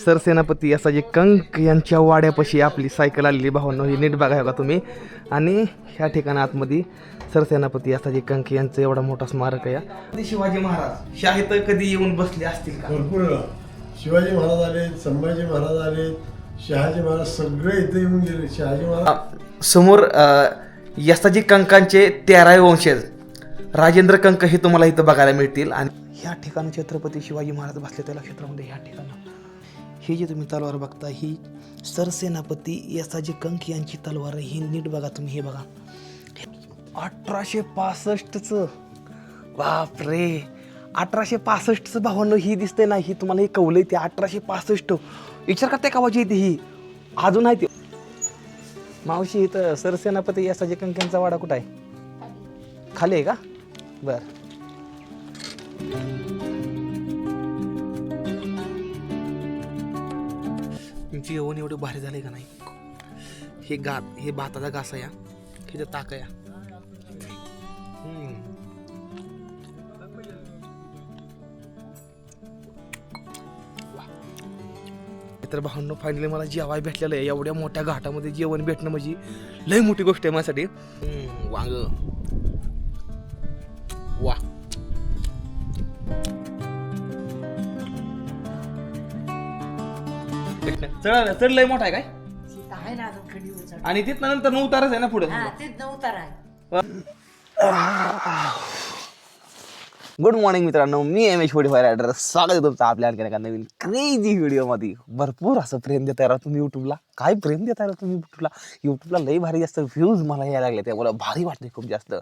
सरसेनापती असाजी कंक यांच्या वाड्यापाशी आपली सायकल आलेली भावांनो, ही नीट बघा का तुम्ही. आणि ह्या ठिकाणी आतमध्ये सरसेनापती असाजी कंक यांचं एवढा मोठा स्मारक आहे. शिवाजी महाराज शाहीत कधी येऊन बसले असतील का? भरपूर वेळा शिवाजी महाराज आले, संभाजी महाराज आले, शहाजी महाराज सगळे इथे येऊन गेले. शहाजी महाराज समोर यसाजी कंकांचे 13 वंशज राजेंद्र कंक हे तुम्हाला इथं बघायला मिळतील. आणि ह्या ठिकाणी छत्रपती शिवाजी महाराज बसले त्या क्षेत्रामध्ये. ह्या ठिकाणी ही जी तुम्ही तलवार बघता ही सरसेनापती यसाजी कंक यांची तलवार आहे. ही नीट बघा तुम्ही, हे बघा 1865चं. बापरे, 1865चं भावांनो ही दिसते ना, ही तुम्हाला हे कवलंय ते 1865. विचार करते का वाजी ही अजून आहे ती मावशी. इथं सरसेनापती यसाजी कंक यांचा वाडा कुठं आहे? खाली आहे का? बर. जेवण एवढं भारी झालंय का नाही. हे भाताचा घास आहे, हे ताक आहे. तर भावांनो फायनली मला जेवाय भेटलेलं आहे. एवढ्या मोठ्या घाटामध्ये जेवण भेटणं म्हणजे लय मोठी गोष्ट आहे माझ्यासाठी. वांग वा. चढ लय मोठा आहे काय? आणि तिथं नंतर उतारच आहे ना पुढे. गुड मॉर्निंग मित्रांनो, मी एम एच 45 रायडर. स्वागत आहे तुमचं आपल्या आणखी एका नवीन क्रेझी व्हिडिओमध्ये. भरपूर असं प्रेम देता राहा तुम्ही यूट्यूबला. काय प्रेम देता राहा तुम्ही यूट्यूबला लई भारी जास्त व्ह्यूज मला यायला लागले. त्या मला भारी वाटते खूप जास्त.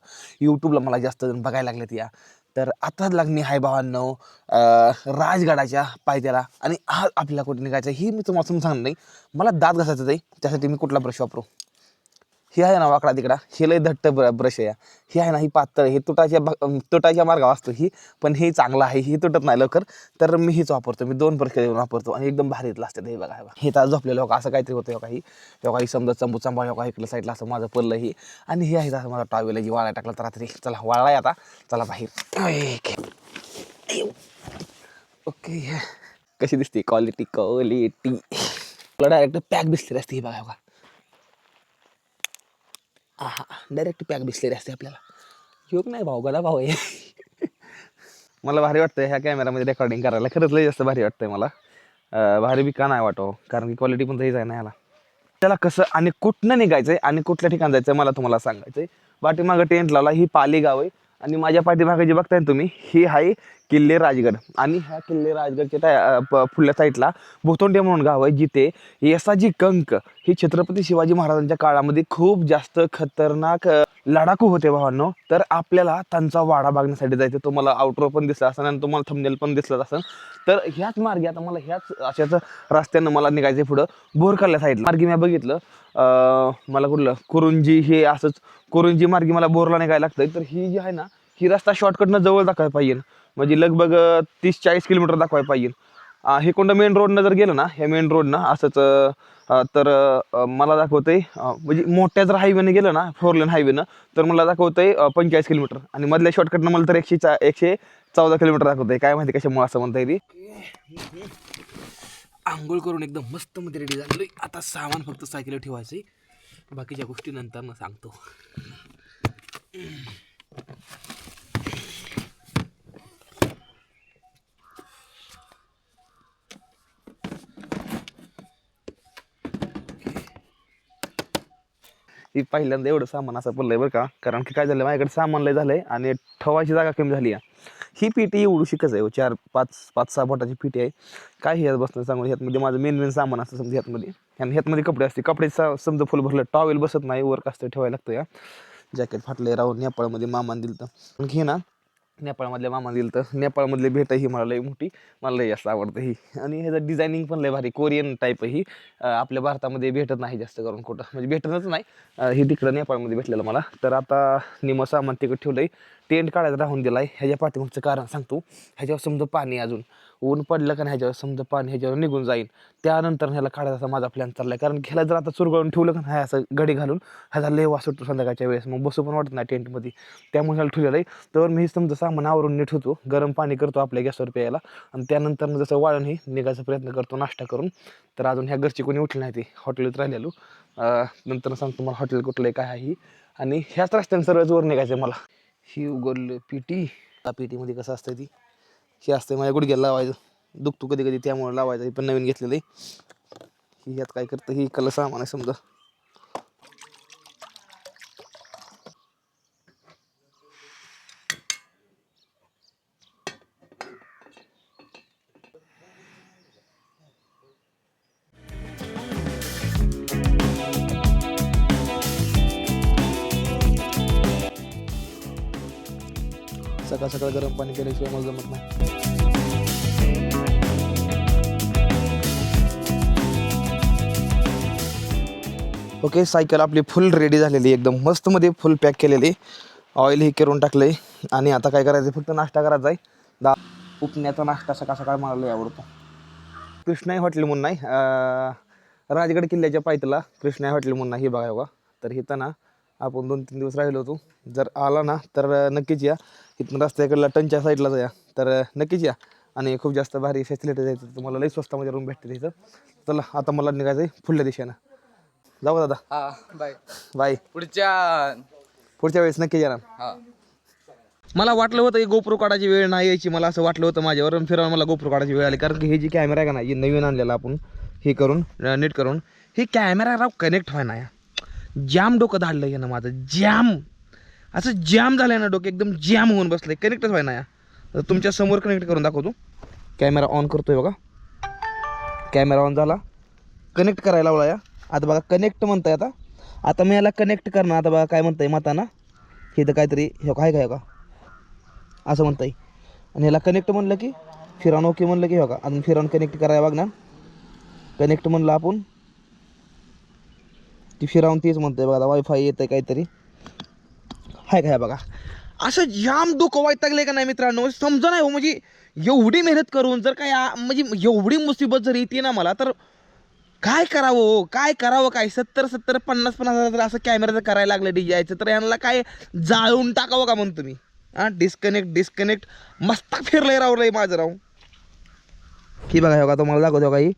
यूट्यूबला मला जास्त जण बघायला लागलेत या. तर आताच लागणी हाय भावांनो राजगडाच्या पायथ्याला. आणि आज आपल्याला कुठे निघायचं ही मी तुम्हाला सांगणार नाही. मला दात घासायचं आहे, त्यासाठी मी कुठला ब्रश वापरू. हे आहे ना वाकडा तिकडा, हे लय धट्ट ब्रश आहे. हे आहे ना ही पातळ, हे तुटाच्या मार्गावर असतो ही, पण हे चांगलं आहे, हे तुटत नाही लवकर. तर मी हेच वापरतो. मी 2 ब्रश वापरतो आणि एकदम भारीतलं असतं हे बघा. हे तर झोपलेलं हो का असं काहीतरी होतं काही. तेव्हा काही समजा चंबू चंबा हो का इकडल्या साईडला असं माझं पडलं ही. आणि हे आहे असं माझा टॉवेल जी वाळा टाकला तर रात्री. चला वाळलाय आता, चला बाहेर. ओके, कशी दिसते क्वालिटी. डायरेक्ट पॅक दिसली असते ही बघा का. हा डायरेक्ट पॅक दिसलेली असते आपल्याला. योग नाही भाऊ, गडा भाऊ आहे. मला भारी वाटतंय ह्या कॅमेरामध्ये रेकॉर्डिंग करायला. खरंच लय जास्त भारी वाटतंय मला. भारी बी का नाही वाटो, कारण की क्वालिटी पण तरीच आहे ना ह्याला. त्याला कसं आणि कुठनं निघायचंय आणि कुठल्या ठिकाणी जायचंय मला तुम्हाला सांगायचंय. पाठीमागं टेंट लावला, ही पाली गाव आहे. आणि माझ्या पाठीमागे जे बघताय तुम्ही ही आहे किल्ले राजगड. आणि ह्या किल्ले राजगडच्या पुढल्या साईडला भोतोंडे म्हणून गाव आहे, जिथे यसाजी कंक हे छत्रपती शिवाजी महाराजांच्या काळामध्ये खूप जास्त खतरनाक लढाकू होते भावांनो. तर आपल्याला त्यांचा वाडा बघण्यासाठी जायचं. तुम्हाला आउटरो पण दिसला असेल आणि तुम्हाला थंबनेल पण दिसलं असेल. तर ह्याच मार्गे आता मला ह्याच अशाच रस्त्यानं मला निघायचं पुढं बोरकरल्या साईडला. मार्गे मी बघितलं मला कुठलं कुरुंजी, हे असंच कुरुंजी मार्गे मला बोरला निघायला लागतंय. तर ही जी आहे ना ही रस्ता शॉर्टकटनं जवळ दाखवायला पाहिजे, म्हणजे लगभग 30-40 किलोमीटर दाखवायला पाहिजे. हे कोणतं मेन रोडनं जर गेलं ना, ह्या मेन रोडनं असंच तर मला दाखवतंय म्हणजे मोठ्या जर हायवेनं गेलं ना 4 लेन हायवेनं तर मला दाखवतंय 45 किलोमीटर. आणि मधल्या शॉर्टकटनं मला तर 114 किलोमीटर दाखवतंय. काय माहिती कशामुळे असं म्हणता येते. आंघोळ करून एकदम मस्त मध्ये रेडी झालेलो. आता सामान फक्त सायकल ठेवायचं, बाकीच्या गोष्टी नंतर न सांगतो. ही पहिल्यांदा एवढं सामान असं पडलंय बरं का. कारण की काय झालं माझ्याकडे सामान लय झालंय आणि ठेवायची जागा कमी झाली आहे. ही पेटी एवढू शिकच आहे, 4-5-6 बोटाची पेटी आहे. काय ह्यात बसलं सांगू. ह्यातमध्ये माझं मेन सामान असतं समजा ह्यातमध्ये. आणि ह्यातमध्ये कपडे असते. कपडे समजा फुल भरलं, टॉवेल बसत नाही, वर कसं ठेवायला लागतं. या जॅकेट फाटले राहून नेपाळमध्ये मामान दिलं तर घे ना. नेपाळमधल्या मामा दिलं तर नेपाळमधली भेट ही मला लई मोठी, मला लई जास्त आवडतं ही. आणि ह्याचं डिझायनिंग पण लय भारी, कोरियन टाईप ही. आपल्या भारतामध्ये भेटत नाही जास्त करून कुठं, म्हणजे भेटतच नाही. हे तिकडं नेपाळमध्ये भेटलेलं मला. तर आता निमं सामान तिकडं ठेवलं आहे. टेंट काढायला राहून दिला आहे. ह्याच्या पाठीमागचं कारण सांगतो. ह्याच्यावर समजा पाणी अजून ऊन पडलं का नाही ह्याच्यावर समजा पाणी ह्याच्यावर निघून जाईल, त्यानंतर ह्याला काढायचा माझा प्लॅन चाललाय. कारण ह्याला जर आता चुरगळून ठेवलं का नाही असं गडी घालून, ह्याचा लय वास सुटतो संध्याकाळच्या वेळेस, मग बसू पण वाटत नाही टेंटमध्ये. त्यामुळे ह्याला ठेवलेलं आहे. तर मी समजा सामान आवरून नीट होतो, गरम पाणी करतो आपल्या गॅसवर प्यायला, आणि त्यानंतर जसं वाळून ही निघायचा प्रयत्न करतो नाश्ता करून. तर अजून ह्या घरची कोणी उठली नाही, ती हॉटेलात राहिलेलो. नंतर सांगतो मला हॉटेल कुठलं आहे काय आहे. आणि ह्याच रस्त्याने सरळ वर निघायचं आहे मला. ही उगवलं पिटी. पिटीमध्ये कसं असतं ती हे असतं माझ्या गुडघ्याला लावायचं, दुखतो कधी कधी त्यामुळे लावायचं. हे पण नवीन घेतलेलं आहे. ही ह्यात काय करतं, ही कला सामान आहे समजा. सकाळ सकाळ गरम पाणी केल्याशिवाय मला जमत नाही. ओके, सायकल आपली फुल रेडी झालेली, एकदम मस्त मध्ये फुल पॅक केलेली. ऑइल हे करून टाकलंय. आणि आता काय करायचं, फक्त नाश्ता करायचा आहे. उपण्याचा नाश्ता सकाळ सकाळ मला लय आवडतो. कृष्णाई हॉटेल म्हणून नाही, राजगड किल्ल्याच्या पायथ्याला कृष्णाई हॉटेल म्हणून नाही, हे बघा बघा. तर इथं ना आपण 2-3 दिवस राहिलो होतो. जर आला ना तर नक्कीच या. इथून रस्त्याकडला टनच्या साईडला जा, तर नक्कीच या. आणि खूप जास्त भारी फॅसिलिटीज आहेत, तुम्हाला लई स्वस्तामध्ये रूम भेटते तिथं. चला आता मला निघायचं आहे पुढल्या दिशेनं. जाऊ दादा. Bye bye. पुढच्या वेळेस नक्की येणार. मला वाटलं होतं की गोप्रो काढायची वेळ नाही यायची, मला असं वाटलं होतं माझ्यावर फिरायला मला गोप्रो काढायची वेळ आली. कारण की हे जी कॅमेरा आहे का नाही, नवीन आणलेला आपण हे करून नीट करून, हे कॅमेरा राव कनेक्ट व्हाय ना. जॅम डोकं धाडलं आहे ना माझं, जॅम असं जॅम झालं आहे ना, डोकं एकदम जॅम होऊन बसलं आहे, कनेक्टच व्हाय ना. तुमच्या समोर कनेक्ट करून दाखवतो. कॅमेरा ऑन करतोय बघा, कॅमेरा ऑन झाला, कनेक्ट करायला लावला या. आता बघा कनेक्ट म्हणताय. आता मी याला कनेक्ट करणार. आता बघा काय म्हणताय माताना, हे तर काहीतरी हे काय काय का असं म्हणताय. आणि ह्याला कनेक्ट म्हणलं की फिरावून ओके म्हणलं की हो का, अजून फिरावून कनेक्ट करायला बघ ना. कनेक्ट म्हणलं आपण ती फिरावून तीच म्हणतोय बघा. वायफाय येतं काहीतरी हाय काय बघा. असं जाम डोकं वैतागले का नाही मित्रांनो, समजा नाही हो. म्हणजे एवढी मेहनत करून जर काय म्हणजे एवढी मुसीबत जर येते ना मला, तर काय करावं काय करावं काय. 70-50 हजार असं कॅमेरा करायला लागलं DJI तर यांना काय जाळून टाकावं का म्हणतो मी. डिस्कनेक्ट मस्त फिरलंय रावलंय माझं राव. ही बघा हे बघा, तुम्हाला दाखवतो का, ही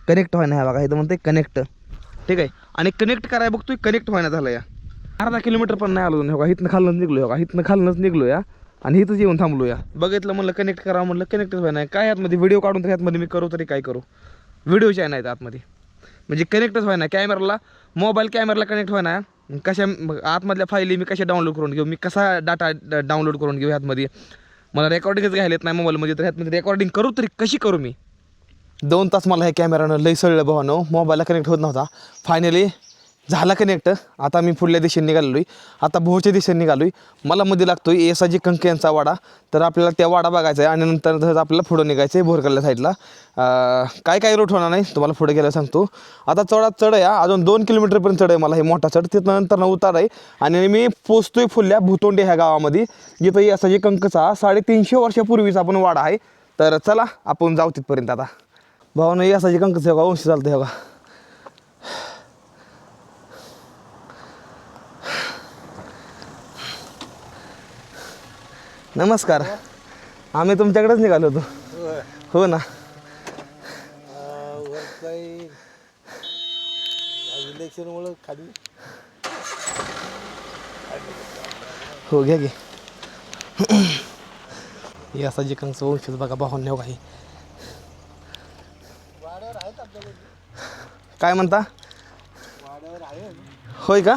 कनेक्ट व्हायना. ह्या बघा इथं म्हणते कनेक्ट, ठीक आहे. आणि कनेक्ट करायला बघतोय, कनेक्ट व्हायना झालं या. अर्धा किलोमीटर पण नाही आलो. हो का, इथनं खालनच निघलो. हो का, इथनं खालनच निघलो या. आणि इथंच येऊन थांबलो या. बघितलं म्हणलं कनेक्ट करावं, म्हणलं कनेक्टच व्हायना. काय आतमध्ये व्हिडिओ काढून तर यातमध्ये मी करू तरी काय करू, व्हिडिओच्या आहे नाहीत आतमध्ये, म्हणजे कनेक्टच व्हायना. कॅमेराला मोबाईल कॅमेराला कनेक्ट व्हायना. कशा आतमधल्या फाईली मी कशा डाउनलोड करून घेऊ, मी कसा डाटा डाउनलोड करून घेऊ ह्यातमध्ये. मला रेकॉर्डिंगच घ्यायला येत नाही मोबाईलमध्ये, तर ह्यातमध्ये रेकॉर्डिंग करू तरी कशी करू मी. 2 तास मला ह्या कॅमेरानं लई सळलं भावानो, मोबाईलला कनेक्ट होत नव्हता. फायनली झाला कनेक्ट. आता मी पुढल्या दिशेने निघालो आहे. आता भोरच्या दिशेने निघालो आहे. मला मध्ये लागतो आहे येसाजी कंक यांचा वाडा. तर आपल्याला त्या वाडा बघायचा आहे. आणि नंतर आपल्याला पुढं निघायचं आहे भोरकडल्या साईडला. काय रूट होणार नाही तुम्हाला पुढे गेला सांगतो. आता चढ आहे, अजून 2 किलोमीटरपर्यंत चढ आहे मला, हे मोठा चढ. तिथं नंतर उतार आहे. आणि मी पोचतोय फुल्या भुतोंडे ह्या गावामध्ये, जिथं येसाजी कंकचा 350 वर्षापूर्वीचा आपण वाडा आहे. तर चला आपण जाऊ तिथपर्यंत. आता भावानं येसाजी कंकचं हो का वंश चालतं हो का. नमस्कार, आम्ही तुमच्याकडेच निघालो होतो. हो ना, इलेक्शनमुळे खाली हो घ्या घे. हे असा जे कंच वंशज बघा भावांनी काही. काय म्हणता, होय का.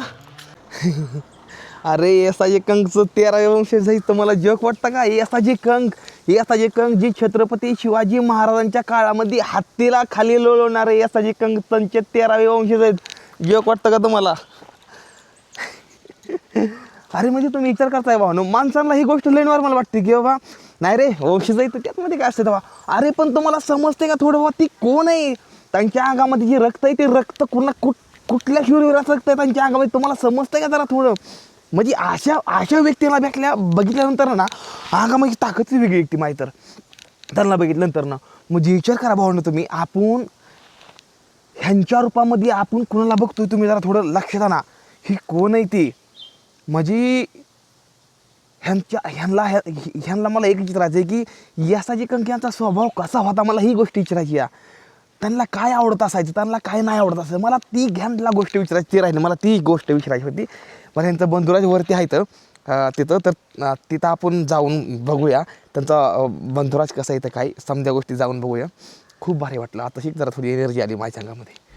अरे येसाजी कंकचं 13व्या वंशज आहे, तर मला जोक वाटतं का. येसाजी कंक जी छत्रपती शिवाजी महाराजांच्या काळामध्ये हत्तीला खाली लोळवणारे येसाजी कंक त्यांचे 13वे वंशज आहेत. जोक वाटतं का तुम्हाला. अरे म्हणजे तुम्ही विचार करताय भावनो, माणसांना ही गोष्ट लई नॉर्मल वाटते की बाबा नाही रे वंशज आहे तर त्यातमध्ये काय असते तेव्हा. अरे पण तुम्हाला समजते का थोडं बाबा ती कोण आहे, त्यांच्या अंगामध्ये जे रक्त आहे ते रक्त कुठल्या शूरवीराचं रक्त आहे त्यांच्या अंगामध्ये, तुम्हाला समजतंय का जरा थोडं. म्हणजे अशा व्यक्तीला बघितल्यानंतर ना अंगामध्ये ताकदची वेगळी व्यक्ती माहीत. तर त्यांना बघितल्यानंतर ना म्हणजे विचार करा भावना तुम्ही, आपण ह्यांच्या रूपामध्ये आपण कुणाला बघतोय, तुम्ही जरा थोडं लक्षात आणा ही कोण आहे ती. म्हणजे ह्यांना मला एक विचारायचं आहे की यासाजी कंक्यांचा स्वभाव कसा होता, मला ही गोष्ट विचारायची आहे. त्यांना काय आवडत असायचं, त्यांना काय नाही आवडत असायचं, मला ती ह्यांना गोष्ट विचारायची राहिली, मला ती गोष्ट विचारायची होती. मला ह्यांचं बंधुराज वरती आहेत तिथं, तर तिथं आपण जाऊन बघूया त्यांचा बंधुराज कसं आहे, तर काय समजा गोष्टी जाऊन बघूया. खूप भारी वाटलं, आता जरा थोडी एनर्जी आली माझ्या अंगामध्ये.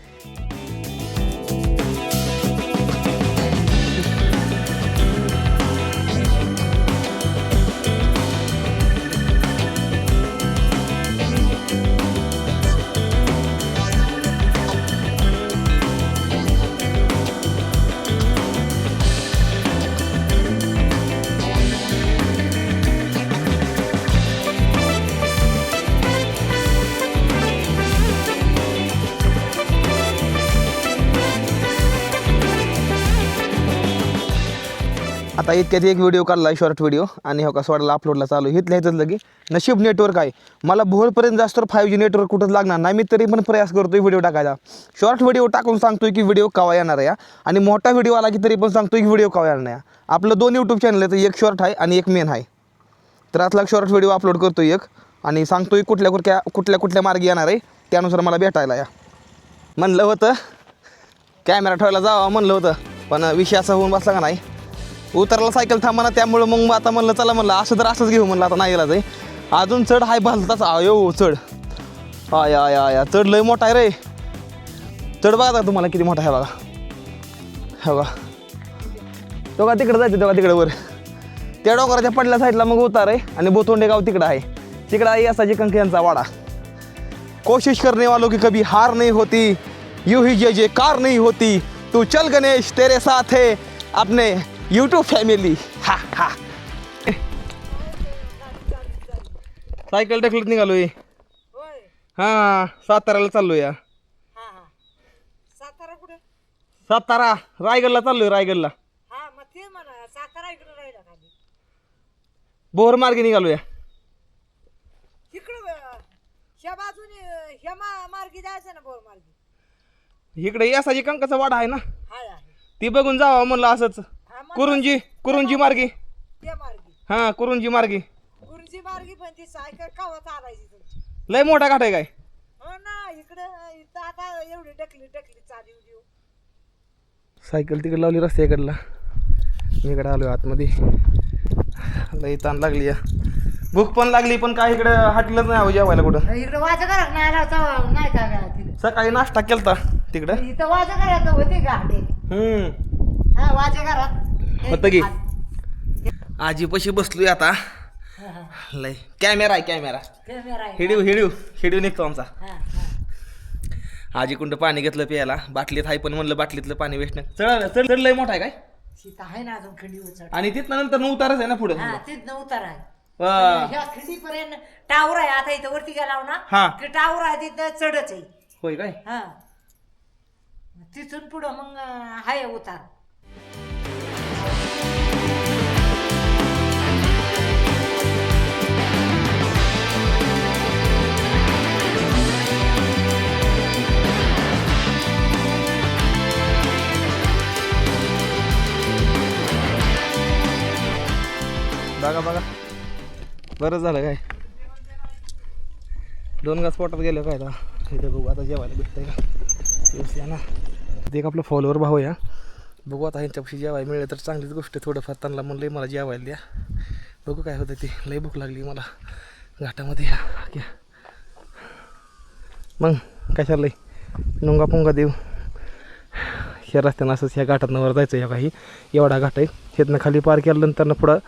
आता इतक्यात एक व्हिडिओ काढला आहे, शॉर्ट व्हिडिओ, आणि हो का सोडायला अपलोडला चालू. इथल्या इथंच लगे नशीब नेटवर्क आहे. मला भोरपर्यंत जास्त 5G नेटवर्क कुठंच लागणार नाही, मी तरी पण प्रयास करतोय व्हिडिओ टाकायचा. शॉर्ट व्हिडिओ टाकून सांगतोय की व्हिडिओ केव्हा येणार आहे, आणि मोठा व्हिडिओ आला की तरी पण सांगतोय की व्हिडिओ केव्हा येणार आहे. आपलं 2 यूट्यूब चॅनल आहे, तर एक शॉर्ट आहे आणि एक मेन आहे. तर आतला शॉर्ट व्हिडिओ अपलोड करतोय एक, आणि सांगतोय कुठल्या मार्गी येणार आहे, त्यानुसार मला भेटायला या. म्हणलं होतं कॅमेरा ठेवायला जावं म्हणलं होतं, पण विषय असा होऊन बसला का नाही, उतरला सायकल थांबा, त्यामुळं मग आता म्हणलं चला म्हणलं असं तर असंच घेऊ म्हणलं, आता नाही गेला जाई. अजून चढ हाय भलताच यो चढ, या चढ लय मोठा आहे रे. चढ बघा तुम्हाला किती मोठा आहे बघा, हो का तेव्हा तिकडं जायचं, तेव्हा तिकडे वर त्या डोंगराच्या पडल्या साईडला मग उतार आहे, आणि बोतोंडे गाव तिकडं आहे. तिकडं आहे असाची कंक्यांचा वाडा. कोशिश करने वालों की कभी हार नहीं होती, यूं ही जय कार नहीं होती, तू चल गणेश तेरे साथ है अपने यूट्यूब फॅमिली. हा हा सायकल ढकलत निघालोय. हा साताऱ्याला चाललोय. सातारा कुठे? सातारा रायगडला चाललोय, रायगडला हा मग ते म्हणा सातारा इकडे राहिला खाली बोर मार्गे निघालोय. इकडं ह्या बाजूने ह्या मार्गी जायचं ना बोर मार्गी. इकडे यासाची कंकाचा वाडा आहे ना, हाय आहे ती बघून जावं म्हणलं असंच. हा, मग कुरुंजी मार्गी, त्या मार्गी हा कुरुंजी मार्गी. गुरुजी मार्गी पण ती सायकल कावा चालायची तुमची. लय मोठा घाट आहे काय. हो ना इकडं इथं आता एवढी ढकली चालू देऊ. सायकल तिकडे लावली रस्त्याकडला, इकडे आलोय आतमध्ये. लई ताण लागली या, भूक पण लागली, पण काय इकडे हटलंच नाही जेवायला कुठं. इकडं वाजा करा नाही आला तर नाही का तिथे सकाळी नाश्ता केलता तिकडं. इथं वाजा करायचं होते का हा वाजा घरात होतं की. आजीपाशी बसलोय आता. लय कॅमेरा आहे, कॅमेरा कॅमेरा आहे. हिडिओ निघतो आमचा. हा आजी कुंड पाणी घेतलं प्यायला, बाटलीत आहे, पण म्हणलं बाटलीतलं पाणी वेस्ट नाही. चढ लय मोठा आहे काय, सीता आहे ना अजून खंडी उचल. आणि तिथं नंतर उतारच आहे ना पुढे. हा तिथं उतार आहे. हा ह्या खिंडीपर्यंत टावर आहे. आता इथं वरती गेला हा. ना ते टावर आहे तिथं चढच आहे. होय काय. हा तिथून पुढं मग हाय उतार. बघा बरं झालं काय, 2 घास पोटात गेलं काय. आता इथे बघू आता जेवायला भेटतंय का, दिवसला ना. ते एक आपलं फॉलोवर भाऊ या, बघू आता ह्यांच्यापाशी जेवायला मिळेल तर चांगलीच गोष्ट. थोडंफार त्यांना म्हणलं मला जेवायला द्या, बघू काय होतं ते. लई भूक लागली मला घाटामध्ये. मग काय चाललंय, नुंगा पुंगा देऊ. ह्या रस्त्यानं असंच ह्या घाटातनं वर जायचं. ह्या काही एवढा घाट आहे, शेतनं खाली पार केल्यानंतर पुढं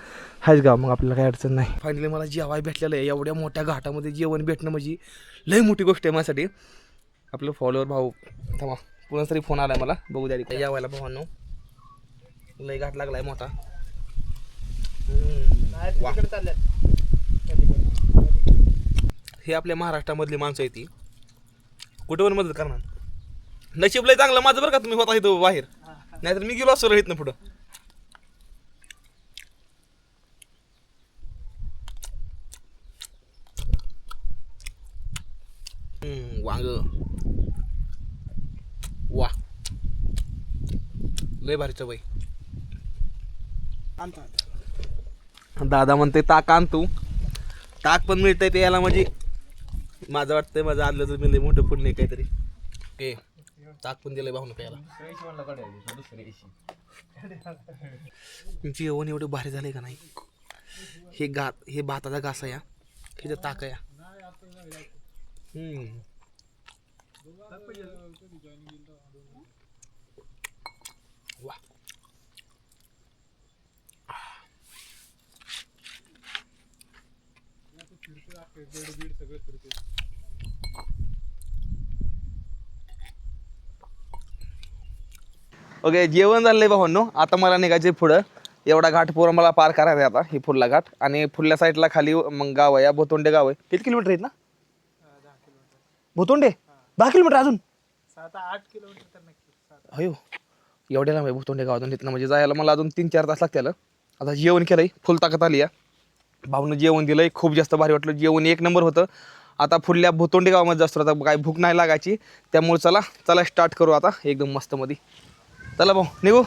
हायच गाव, मग आपल्याला काही अडचण नाही. फायनली मला जेवाय भेटलेलं आहे. एवढ्या मोठ्या घाटामध्ये जेवण भेटणं म्हणजे लई मोठी गोष्ट आहे माझ्यासाठी. आपलं फॉलोवर भाऊ थांबा, पुन्हा तरी फोन आला मला, बघू द्या काय जेवायला भावांनो. लई घाट लागलाय मोठा. हे आपल्या महाराष्ट्रामधली माणसं आहे, ती कुठे पण मदत करणार. नशीब लय चांगलं माझं बरं का तुम्ही होता इथं बाहेर, नाहीतर मी गेलो असतो इथनं पुढं. लय भारी चव आहे. दादा म्हणते ताक आण तू. ताक पण मिळतंय ते याला, म्हणजे माझं वाटतंय माझं आदलं तर मिळते मोठं पुण्य काहीतरी. ए ताक पण दिलंय भाऊन प्यायला. जेवण एवढं भारी झालंय का नाही. हे भाताचा घास आहे, हे ताक आहे. वा ओके, जेवण झालंय भावांनो. आता मला निघायचे पुढं. एवढा घाट पुरा मला पार करायचा आहे आता, ही फुडला घाट. आणि फुडल्या साईडला खाली मग गाव आहे, भोतोंडे गाव आहे. किती किलोमीटर आहेत ना भोतोंडे? 10 किलोमीटर अजून 7-8 किलोमीटर तर नक्की. अयो एवढ्या लांब आहे भोतोंडे गावातून. तिथनं म्हणजे जायला मला अजून 3-4 तास लागतील. आता जेवण केलंय, फुल ताकद आली आहे. भाऊनं जेवण दिलंय, खूप जास्त भारी वाटलं. जेवण 1 नंबर होतं. आता फुडल्या भोतोंडे गावामध्ये जास्त आता काय भूक नाही लागायची, त्यामुळे चला स्टार्ट करू आता एकदम मस्त मध्ये. चला भाऊ निघू.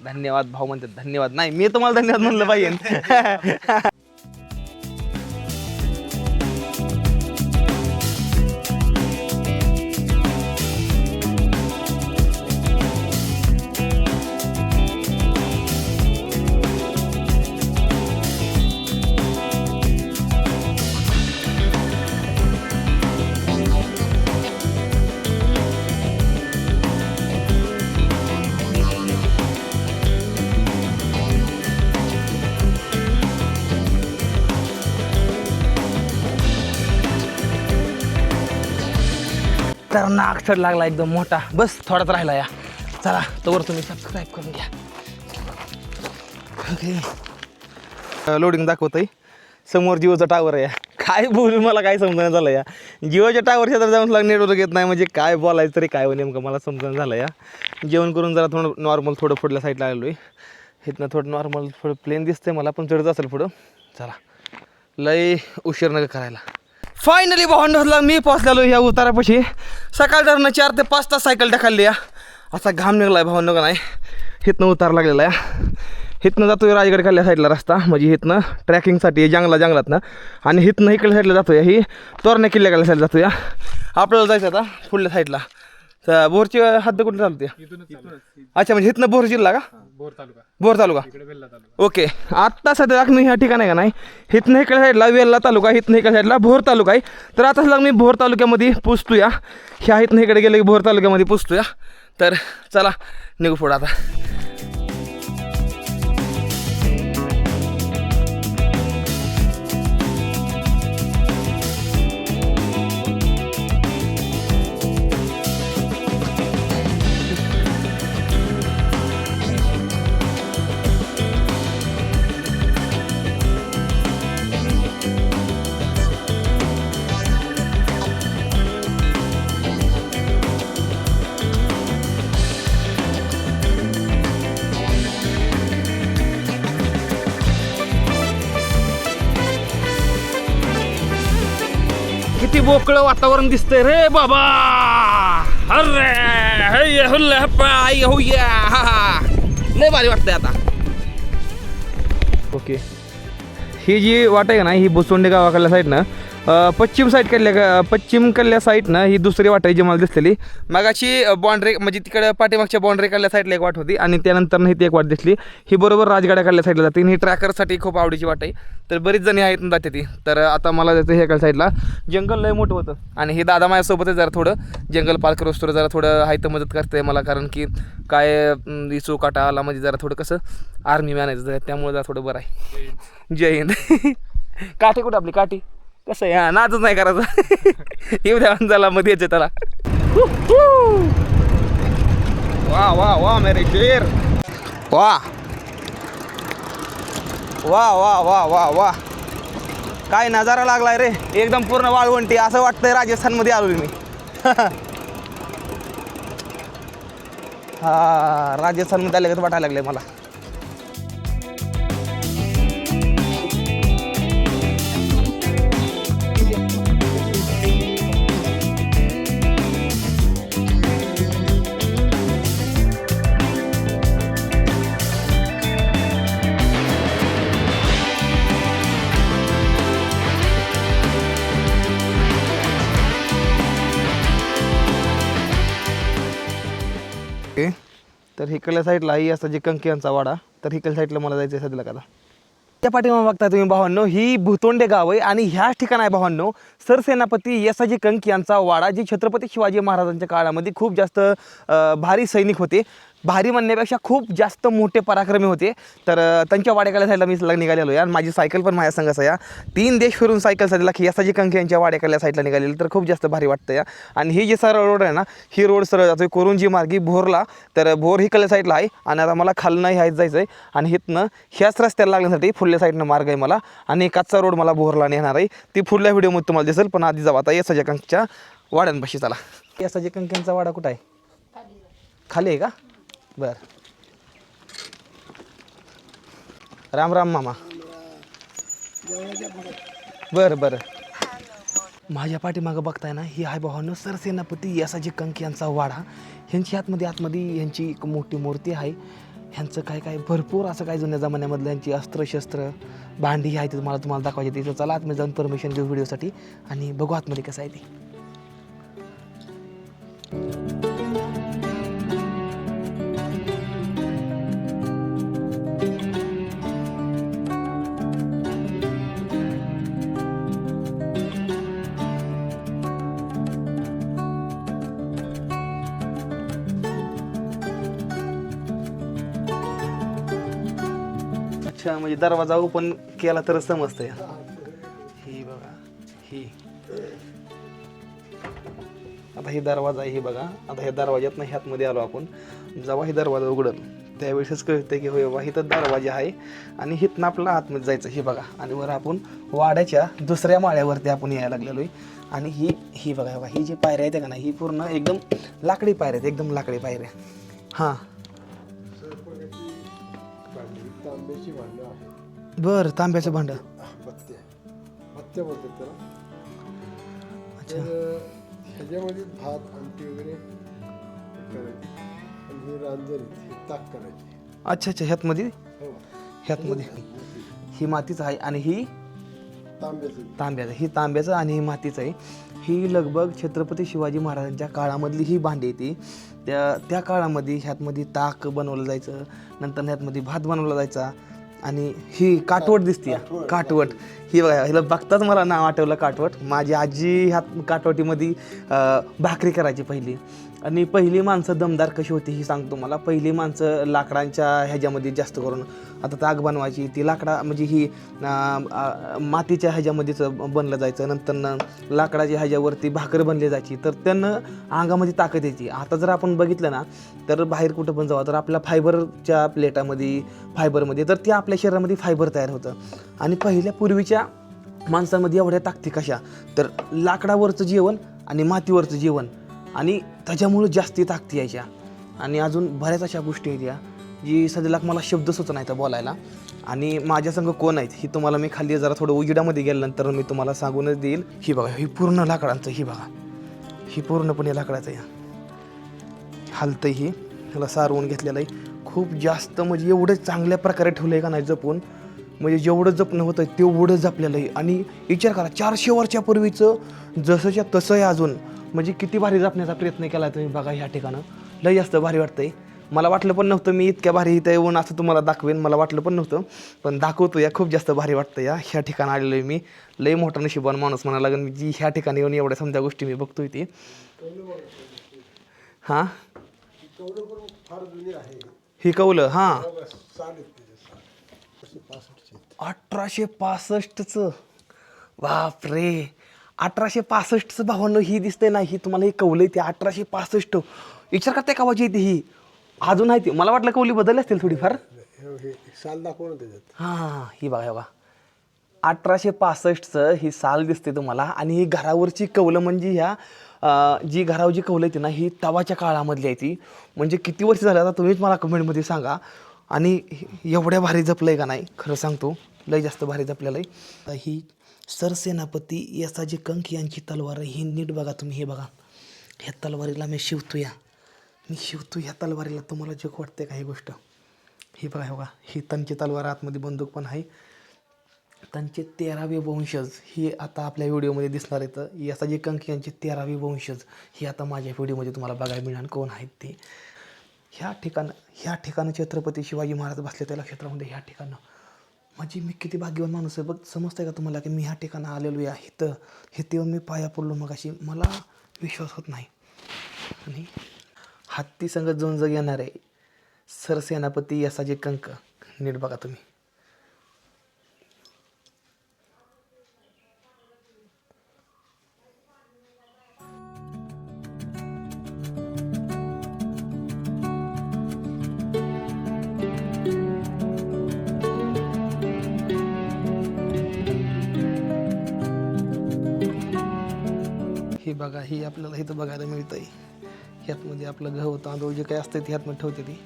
धन्यवाद भाऊ म्हणतात. धन्यवाद नाही, मी तुम्हाला धन्यवाद म्हणलं पाहिजे. तर नाक चढ लागला एकदम मोठा. बस थोडाच राहिला या. चला तोवर तुम्ही सबस्क्राईब करून घ्या. ओके, लोडिंग दाखवतंय. समोर जिओचा टावर आहे. काय बोलू मला काय समजणं झालं या. जिओच्या टावरच्या तर जाऊन नेटवर्क येत नाही, म्हणजे काय बोलायचं तरी काय नेमकं मला समजणं झालं या. जेवण करून जरा थोडं नॉर्मल थोडं पुढल्या साईडला आलो आहे. इथनं थोडं नॉर्मल थोडं प्लेन दिसतंय मला, पण चढत असेल पुढं. चला लय उशीर नका करायला. फायनली भावंडाला मी पोचलेलो ह्या उतारापाशी. सकाळच्यानं 4 ते 5 तास सायकल टाकाली या. असा घाम निघला आहे भावंड का नाही. इथनं उतार लागलेला आहे. इथनं जातोय राजगड खाल्ल्या साईडला रस्ता, म्हणजे इथनं ट्रॅकिंगसाठी जंगलातनं. आणि इथनं इकडल्या साईडला जातोय, ही तोरणा किल्ल्याकडल्या साईडला जातोया. आपल्याला जायचं आता पुढल्या साईडला. तर बोरची हद्द कुठे चालते? अच्छा, म्हणजे इथनं बोर जिल्हा का? बोर तालुका. ओके, आत्ता सध्या मी ह्या ठिकाणी आहे का नाही, इथनं इकडे साईडला वेल्ला तालुका, इथनं इकडे साईडला भोर तालुका आहे. तर आता सध्या मी भोर तालुक्यामध्ये पुजतोया. ह्या इथनं इकडे गेलं की भोर तालुक्यामध्ये पुजतोया. तर चला निघू पुढं आता. किती मोकळं वातावरण दिसतंय रे बाबा. अरे हुल्ले हप्पा आई होया. लय भारी वाटतंय आता. ओके, ही जी वाट आहे का नाही, ही भोसोंडे गावाकडल्या साईडनं पश्चिम कडल्या साईडनं ही दुसरी वाट आहे जी मला दिसलेली. मगाची बाँड्री म्हणजे तिकडं पाठीमागच्या बाँड्री कडल्या साईडला एक वाट होती, आणि त्यानंतर इथे एक वाट दिसली. ही बरोबर राजगाड्या कडल्या साईडला जाते. ही ट्रॅकरसाठी खूप आवडीची वाट आहे. तर बरीच जणी आहेत जाते ती. तर आता मला जायचं ह्याकडल्या साईडला. जंगल लय मोठं होतं, आणि हे दादा माझ्यासोबत आहे. जरा थोडं जंगल पार करोस तर जरा थोडं हायतं मदत करते मला, कारण की काय इचू काटा आला म्हणजे जरा थोडं कसं आर्मी मॅनायचं, त्यामुळे जरा थोडं बरं आहे. जय हिंद. काठी कुठं आपली काठी? कसं आहे, हा नाचच नाही करायचं. येऊ द्या झाला मध्ये यायचं त्याला. वा वा वा मेरे शेर. वा वा वा वा वा वा, काय नजारा लागलाय रे. एकदम पूर्ण वाळवंटी, असं वाटतंय राजस्थानमध्ये आलोय मी. हा, राजस्थानमध्ये आले का वाटायला लागलंय मला. ओके, तर हिकडल्या साईडला ही असा जे कंकी यांचा वाडा, तर हिकडल्या साईडला मला जायचं आहे सध्याला का त्या पाठीमागे बघता तुम्ही भावांनो, ही भुतोंडे गाव आहे आणि ह्याच ठिकाण आहे भावांनो सरसेनापती यसाजी कंक यांचा वाडा, जे छत्रपती शिवाजी महाराजांच्या काळामध्ये खूप जास्त भारी सैनिक होते. भारी म्हणण्यापेक्षा खूप जास्त मोठे पराक्रमी होते. तर त्यांच्या वाड्याकडल्या साईडला मी निघालेलो आहे आणि माझी सायकल पण माझ्या संघाचा या 3 देश फिरून सायकल साईडला यसाजी कंक यांच्या वाड्याकडल्या साईडला निघालेली, तर खूप जास्त भारी वाटतं या. आणि ही जी सरळ रोड आहे ना, ही रोड सरळ जातो कोरुंजी मार्गी भोरला, तर भोर हिकडल्या साईडला आहे आणि आता मला खालनं ह्याच जायचं आहे आणि हिथनं ह्याच रस्त्याला लागण्यासाठी पुढल्या साईडनं मार्ग आहे मला आणि कच्चा रोड मला भोरला नेणार आहे. ती पुढल्या व्हिडिओमध्ये तुम्हाला दिसेल, पण आधी जाऊ आता यसाजी कंकच्या वाड्यांपाशी. चला, यसाजी कंक यांचा वाडा कुठं आहे? खाली आहे का? बर, राम राम मामा. बरं बरं, माझ्या पाठीमागं बघताय ना, ही आहे भावानं सरसेनापती यसाजी कंक यांचा वाडा. ह्यांची आतमध्ये ह्यांची एक मोठी मूर्ती आहे. ह्यांचं काय काय भरपूर असं काय जुन्या जमान्यामधलं ह्यांची अस्त्रशस्त्र भांडी आहे, ते तुम्हाला दाखवायची. तिथं चला आतमध्ये जाऊन परमिशन घेऊ व्हिडिओसाठी आणि बघू आतमध्ये कसं आहे ते. अच्छा, म्हणजे दरवाजा ओपन केला तर समजतंय. ही बघा, ही आता ही दरवाजा आहे. ही बघा, आता ह्या दरवाज्यातनं ह्यातमध्ये आलो आपण. जेव्हा ही दरवाजा उघडल त्यावेळेसच कळतं की होय बाबा इथं दरवाजा आहे आणि हिथनं आपल्याला आतमध्ये जायचं. हे बघा, आणि वर आपण वाड्याच्या दुसऱ्या माळ्यावरती आपण यायला लागलेलो आहे. आणि ही बघा बघा, ही जी पायऱ्या आहेत का ना, ही पूर्ण एकदम लाकडी पायऱ्या आहेत, एकदम लाकडी पायऱ्या. हां, तांब्याची भांडं आहे. बरं, तांब्याचं भांडं. पत्त्या बोलतात त्याला. अच्छा, तर ह्याच्यामध्ये भात आमटी वगैरे करायची आणि ही रांजण ही ताक करायची. अच्छा अच्छा, ह्यातमध्ये हो, ह्यातमध्ये ही मातीचं आहे आणि ही तांब्याचं. ही तांब्याचं आणि ही मातीचं आहे. ही लगभग छत्रपती शिवाजी महाराजांच्या काळामधली ही भांडी ती. त्या काळामध्ये ह्यातमध्ये ताक बनवलं जायचं, नंतर ह्यातमध्ये भात बनवला जायचा. आणि ही काटवट दिसते, काटवट. ही बघा, हिला बघताच मला नाव आठवलं काटवट. माझी आजी ह्यात काटवटीमध्ये भाकरी करायची पहिली. आणि पहिली माणसं दमदार कशी होती ही सांगतो मला. पहिली माणसं लाकडांच्या ह्याच्यामध्ये जास्त करून आता ताक बनवायची, ती लाकडा म्हणजे ही मातीच्या ह्याच्यामध्येच बनलं जायचं. नंतर लाकडाच्या ह्याच्यावरती भाकर बनली जायची, तर त्यानं अंगामध्ये ताकद यायची. आता जर आपण बघितलं ना, तर बाहेर कुठं पण जावं तर आपल्या फायबरच्या प्लेटामध्ये फायबरमध्ये, तर ते आपल्या शरीरामध्ये फायबर तयार होतं. आणि पहिल्या पूर्वीच्या माणसांमध्ये एवढ्या ताकदी कशा, तर लाकडावरचं जेवण आणि मातीवरचं जेवण, आणि त्याच्यामुळं जास्ती ताकदी यायच्या. आणि अजून बऱ्याच अशा गोष्टी आहेत या जी सध्याला मला शब्द सुचत नाही तर बोलायला. आणि माझ्या संग कोण आहेत ही तुम्हाला मी खाली जरा थोडं उजिडामध्ये गेल्यानंतर मी तुम्हाला सांगूनच देईल. ही बघा, ही पूर्ण लाकडांचं. ही बघा, ही पूर्णपणे लाकडाचं या हालतं. ही ह्याला सारवून घेतलेलं आहे खूप जास्त, म्हणजे एवढं चांगल्या प्रकारे ठेवलं आहे का नाही जपून, म्हणजे जेवढं जपणं होतं तेवढं जपलेलं आहे. आणि विचार करा, 400 वर्षापूर्वीचं जसंच्या तसं आहे अजून, म्हणजे किती भारी जपण्याचा प्रयत्न केला तुम्ही बघा. ह्या ठिकाणं लय जास्त भारी वाटतंय. मला वाटलं पण नव्हतं मी इतक्या भारी इथं येऊन असं तुम्हाला दाखवेन, मला वाटलं पण नव्हतं, पण दाखवतो या. खूप जास्त भारी वाटतं या. ह्या ठिकाणी आलेलो आहे मी. लय मोठा नशिबान माणूस म्हणायला लागेल मी, जी ह्या ठिकाणी येऊन एवढ्या समजा गोष्टी मी बघतोय ती. हां, फार जुनी आहे ही कौलं. हां, 1865. 1865चं. बापरे, 1865चं भावांनो ही दिसते ना, ही तुम्हाला ही कौलं ती 1865. विचार करताय का वाजी ती ही अजून आहे ती. मला वाटलं कौली बदलली असतील थोडीफार. हे साल दाखव ना त्याच्यात. हां, ही बघा बघा, 1865चं ही साल दिसते तुम्हाला. आणि ही घरावरची कौलं म्हणजे ह्या जी घरावर जी कौलं येते ना, ही तवाच्या काळामधली आहे ती. म्हणजे किती वर्ष झालं आता तुम्हीच मला कमेंटमध्ये सांगा. आणि एवढ्या भारी जपलं आहे का नाही, खरं सांगतो लय जास्त भारी जपलेलं आहे. ही सरसेनापती यसाजी कंक यांची तलवार ही नीट बघा तुम्ही. हे बघा, ह्या तलवारीला मी शिवतो ह्या तलवारीला. तुम्हाला जग वाटते का ही गोष्ट? ही बघा, बघा, ही त्यांची तलवार, आतमध्ये बंदूक पण आहे. त्यांचे 13वे वंशज ही आता आपल्या व्हिडिओमध्ये दिसणार आहेत. यसाजी कंक यांचे 13वे वंशज ही आता माझ्या व्हिडिओमध्ये तुम्हाला बघायला मिळणार कोण आहेत ते. ह्या ठिकाणं छत्रपती शिवाजी महाराज बसले त्या क्षेत्रामध्ये ह्या ठिकाणं म्हणजे मी किती भाग्यवान माणूस आहे बघ. समजतंय का तुम्हाला की मी ह्या ठिकाणं आलेलो आहे इथं हे तेव्हा मी पाया पडलो मग अशी मला विश्वास होत नाही. आणि हत्ती संगत जाऊन जग येणार आहे सरसेनापती यसाजी कंक. नीट बघा तुम्ही. हे बघा ही आपल्याला इथं बघायला मिळतंय. ह्यातमध्ये आपलं गहू तांदूळ जे काही असतं ते ह्यातमध्ये ठेवते ती.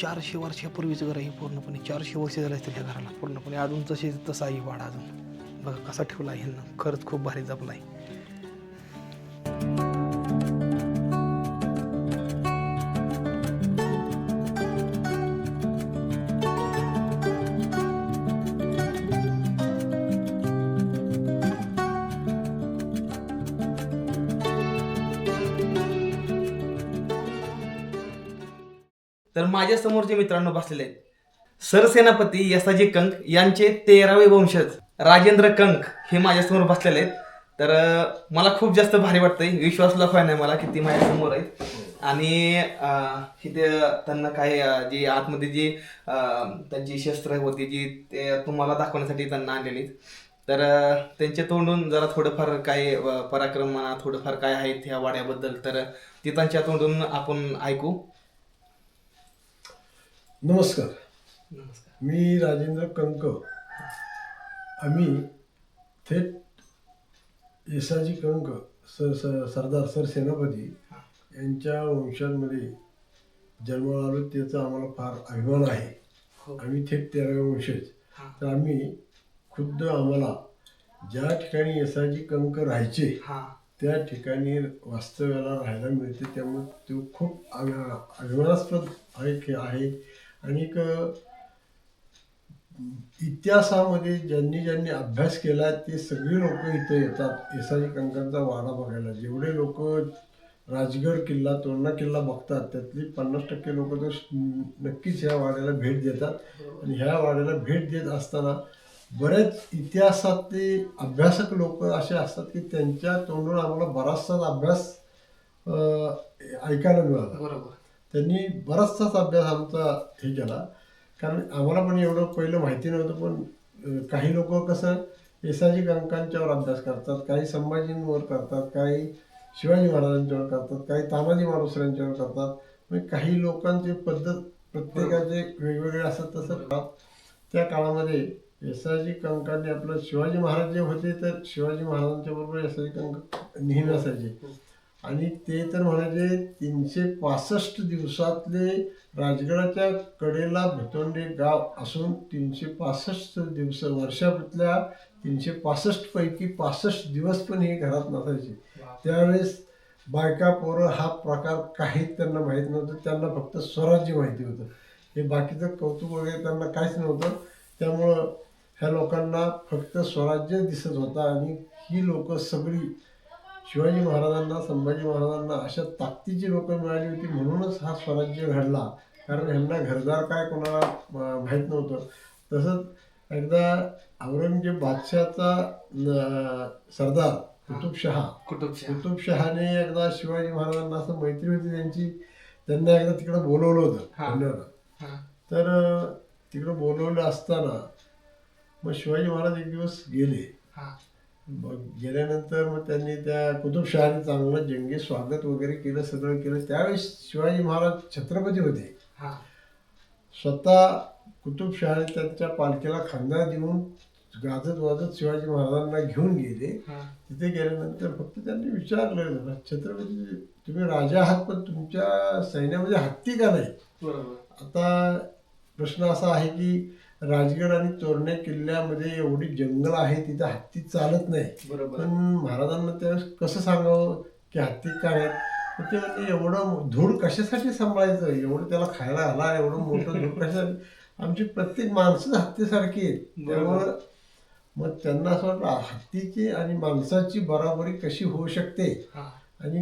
400 वर्षापूर्वीचं घर आहे पूर्णपणे. 400 वर्ष झाले असतील ह्या घराला पूर्णपणे. अजून तसा आहे वाडा अजून बघा कसा ठेवला आहे ह्यांना. खरंच खूप भारी जपला आहे. तर माझ्या समोर जे मित्रांनो बसलेले आहेत सरसेनापती यसाजी कंक यांचे 13वे वंशज राजेंद्र कंक हे माझ्यासमोर बसलेले आहेत. तर मला खूप जास्त भारी वाटतंय. विश्वास लखवाय नाही मला की ती माझ्यासमोर आहेत. आणि इथे त्यांना काय जी आतमध्ये जी त्यांची शस्त्र होती जी ते तुम्हाला दाखवण्यासाठी त्यांना आणलेली. तर त्यांच्या तोंडून जरा थोडंफार काय पराक्रम म्हणा थोडंफार काय आहेत ह्या वाड्याबद्दल तर ते त्यांच्या तोंडून आपण ऐकू. नमस्कार. मी राजेंद्र कंक. आम्ही थेट यसाजी कंक सरदार सरसेनापती यांच्या वंशांमध्ये जन्माला आलो त्याचा आम्हाला फार अभिमान आहे. आम्ही थेट 13वे वंशज. तर आम्ही खुद्द आम्हाला ज्या ठिकाणी यसाजी कंक राहायचे त्या ठिकाणी वास्तव्याला राहायला मिळते. त्यामुळे तो खूप अभिमानास्पद आहे. आणि इतिहासामध्ये ज्यांनी अभ्यास केला ते सगळे लोक इथे येतात यसाजी कंकांचा वाडा बघायला. जेवढे लोक राजगड किल्ला तोरणा किल्ला बघतात त्यातली 50% लोक तर नक्कीच ह्या वाड्याला भेट देतात. आणि ह्या वाड्याला भेट देत असताना बरेच इतिहासातले अभ्यासक लोक असे असतात की त्यांच्या तोंडून आम्हाला बराचसाच अभ्यास ऐकायला मिळाला. बरोबर. त्यांनी बराचसाच अभ्यास आमचा हे केला. कारण आम्हाला पण एवढं पहिलं माहिती नव्हतं. पण काही लोक कसं यसाजी कंकांच्यावर अभ्यास करतात, काही संभाजींवर करतात, काही शिवाजी महाराजांच्यावर करतात, काही तानाजी मालुसऱ्यांच्यावर करतात. म्हणजे काही लोकांची पद्धत प्रत्येकाचे वेगवेगळे असतात. तसं त्या काळामध्ये यसाजी कंकांनी आपलं शिवाजी महाराज जे होते तर शिवाजी महाराजांच्या बरोबर यसाजी कंक नेहमी असायचे. आणि ते तर म्हणायचे 365 दिवसातले राजगडाच्या कडेला भुतोंडे गाव असून 365 दिवस वर्षातल्या 365 पैकी 65 दिवस पण हे घरात नसायचे. त्यावेळेस बायका पोरं हा प्रकार काहीच त्यांना माहीत नव्हतं. त्यांना फक्त स्वराज्य माहिती होतं. हे बाकीचं कौतुक वगैरे त्यांना काहीच नव्हतं. त्यामुळं ह्या लोकांना फक्त स्वराज्य दिसत होता. आणि ही लोक सगळी शिवाजी महाराजांना संभाजी महाराजांना अशा ताकदीची लोक मिळाली होती. म्हणूनच हा स्वराज्य घडला. कारण ह्यांना घरदार काय कोणाला माहीत नव्हतं. तसंच एकदा औरंगजेब बादशाहचा सरदार कुतुबशहाने एकदा शिवाजी महाराजांना असं मैत्री होती त्यांची. त्यांना एकदा तिकडं बोलवलं होतं पुण्याला. तर तिकडं बोलवलं असताना मग शिवाजी महाराज एक दिवस गेले. गेल्यानंतर मग त्यांनी त्या कुतुबशहाने चांगलं जंगी स्वागत वगैरे केलं, सगळं केलं. त्यावेळेस शिवाजी महाराज छत्रपती होते. स्वतः कुतुबशहाने त्यांच्या पालखीला खांदा देऊन गाजत वाजत शिवाजी महाराजांना घेऊन गेले. तिथे गेल्यानंतर फक्त त्यांनी विचारलं, छत्रपती तुम्ही राजा आहात पण तुमच्या सैन्यामध्ये हत्ती का नाही? आता प्रश्न असा आहे की राजगड आणि तोरणा किल्ल्यामध्ये एवढी जंगल आहे तिथं हत्ती चालत नाही. पण महाराजांना त्यावेळेस कसं सांगावं की हत्ती काय आहेत? ते म्हणजे एवढं धूळ कशासाठी सांभाळायचं, एवढं त्याला खायला घाला, एवढं मोठं धूळ कशासाठी? आमची प्रत्येक माणसं हत्तीसारखी आहेत. त्यामुळं मग त्यांना असं वाटलं हत्तीची आणि माणसाची बराबरी कशी होऊ शकते. आणि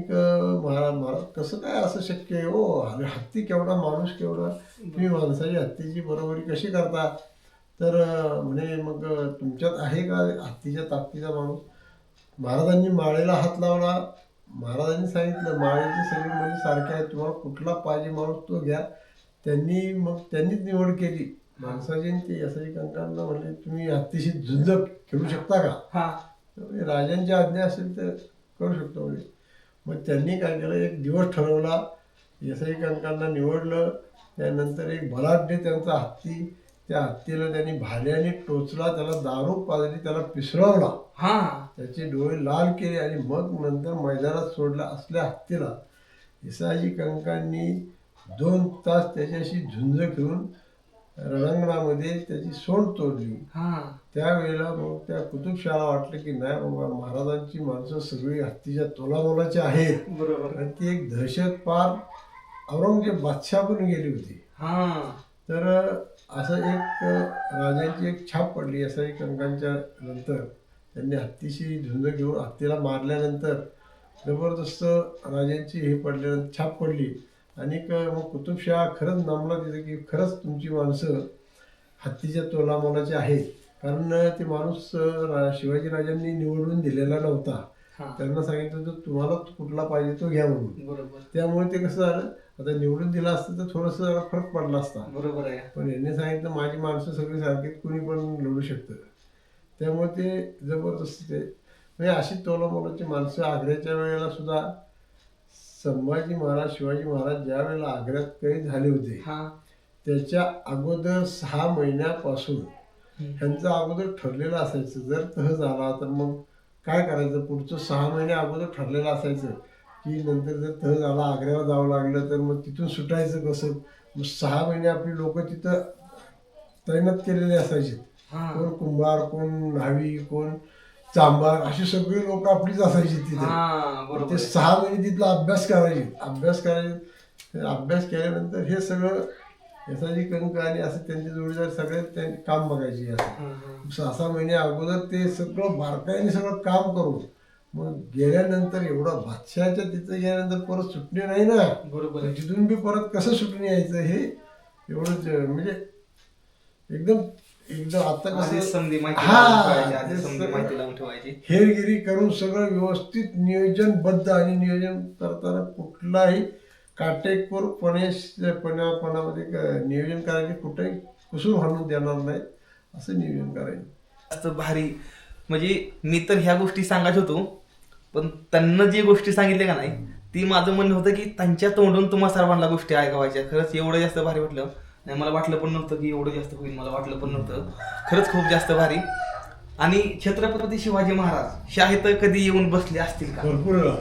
महाराज कसं काय असं शक्य आहे हो, अरे हत्ती केवढा, माणूस केवढा, तुम्ही माणसाची हत्तीची बरोबरी कशी करता? तर म्हणे मग तुमच्यात आहे का हत्तीच्या ताकदीचा माणूस? महाराजांनी माळेला हात लावला. महाराजांनी सांगितलं माळेचे सगळे म्हणजे सारखे आहेत, तुम्हाला कुठला पाहिजे माणूस तो घ्या. त्यांनीच निवड केली माणसाची. ते यसाई कंकांना म्हणले तुम्ही हत्तीशी झुंज खेळू शकता का? म्हणजे राजांची आज्ञा असेल तर करू शकतो म्हणजे. मग त्यांनी काय केलं, एक दिवस ठरवला, यसाई कंकांना निवडलं. त्यानंतर एक बलाढ्य त्यांचा हत्ती, त्या हत्तीला त्यांनी भाल्याने टोचला, त्याला दारू पाजली, त्याला पिसळवला, त्याचे डोळे लाल केले आणि मग नंतर मैदानात सोडला. असल्या हत्तीला यसाई कंकांनी 2 तास त्याच्याशी झुंज खेळून रणांगणामध्ये त्याची सोंड तोडली. त्यावेळेला मग त्या कुतुबशहाला वाटलं की नाही बाबा, महाराजांची माणसं सगळी हत्तीच्या तोलामोलाची आहेत. आणि ती एक दहशत पार औरंगजेब बादशाह पण गेली होती. तर असं एक राजांची एक छाप पडली यसाई कंकांच्या नंतर. त्यांनी हत्तीशी झुंज घेऊन हत्तीला मारल्यानंतर जबरदस्त राजांची हे पडल्यानंतर छाप पडली. आणि मग कुतुबशाह खरंच नामला दिलं की खरंच तुमची माणसं हत्तीच्या तोलामोलाची आहेत. कारण ते माणूस शिवाजी राजांनी निवडून दिलेला नव्हता. त्यांना सांगितलं होतं तुम्हाला कुठला पाहिजे तो घ्या म्हणून. त्यामुळे ते कसं झालं, आता निवडून दिला असतं तर थोडंसं जरा फरक पडला असता. बरोबर आहे. पण यांनी सांगितलं माझी माणसं सगळी सारखीच, कुणी पण लढू शकतं. त्यामुळे ते जबरदस्त ते म्हणजे अशी तोलामोलाची माणसं. आग्र्याच्या वेळेला सुद्धा संभाजी महाराज, शिवाजी महाराज ज्या वेळेला आग्र्यात कैद झाले होते त्याच्या अगोदर 6 महिन्यापासून ह्यांचं अगोदर ठरलेलं असायचं, जर तह झाला तर मग काय करायचं, पुढचं 6 महिने अगोदर ठरलेलं असायचं की नंतर जर तह झाला, आग्र्याला जावं लागलं तर मग तिथून सुटायचं कसं. मग 6 महिने आपली लोक तिथं तैनात केलेले असायचे. कोण कुंभार, कोण न्हावी, कोण चांभार, अशी सगळी लोक आपलीच असायची तिथे. ते 6 महिने तिथला अभ्यास करायचे. अभ्यास केल्यानंतर हे सगळं यसाई कंक आणि असं त्यांचे जोडीदार सगळे त्यांनी काम बघायचे. असं 6 महिने अगोदर ते सगळं बारकाईने सगळं काम करून मग गेल्यानंतर एवढं बादशहाच्या तिथं गेल्यानंतर परत सुटणे नाही ना. बरोबर. तिथून बी परत कसं सुटून यायचं हे एवढं म्हणजे एकदम आता कसं हेरगिरी करून सगळं व्यवस्थित नियोजनबद्ध. आणि नियोजन करताना कुठलाही काटेकोरपणामध्ये नियोजन करायचे, कुठेही कुसून हाणून देणार नाही असं नियोजन करायचं. जास्त भारी म्हणजे मी तर ह्या गोष्टी सांगायच होतो, पण त्यांना जी गोष्टी सांगितल्या का नाही ती माझं म्हणणं होतं की त्यांच्या तोंडून तुम्हा सर्वांना गोष्टी ऐकावायच्या. खरंच एवढं जास्त भारी वाटलं नाही, मला वाटलं पण नव्हतं की एवढं जास्त होईल, मला वाटलं पण नव्हतं. खरंच खूप जास्त भारी. आणि छत्रपती शिवाजी महाराज शाहीत कधी येऊन बसले असतील का? भरपूर वेळा